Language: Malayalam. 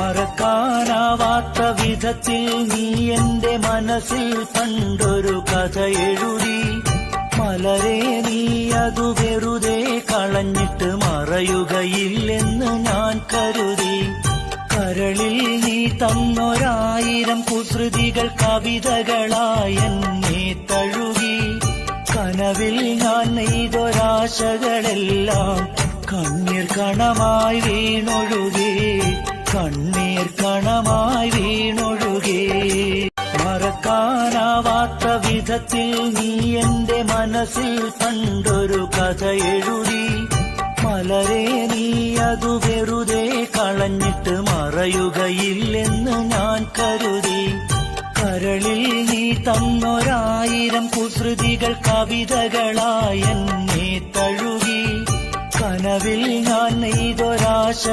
മറക്കാനാവാത്ത വിധത്തിൽ നീ എന്റെ മനസ്സിൽ പണ്ടൊരു കഥ എഴുതി. മലരെ നീ അതു വെറുതെ കളഞ്ഞിട്ട് മറയുകയില്ലെന്ന് ഞാൻ കരുതി. കരളിൽ നീ തന്നൊരായിരം കുസൃതികൾ കവിതകളായി എന്നെ തഴുകി. കനവിൽ ഞാൻ നെയ്തൊരാശകളെല്ലാം കണ്ണീർ കണമായി വീണൊഴുകി, കണ്ണീർ കണമായി വീണൊഴുകി. മറക്കാനാവാത്ത വിധത്തിൽ നീ എന്റെ മനസ്സിൽ പണ്ടൊരു കഥ എഴുതി. മലരെ നീ അതു വെറുതെ കളഞ്ഞിട്ട് മറയുകയില്ലെന്ന് ഞാൻ കരുതി. കരളിൽ നീ തന്നൊരായിരം കുസൃതികൾ കവിതകളായി എന്നെ തഴുകി. കനവിൽ ഞാൻ നെയ്തൊരാശകളെല്ലാം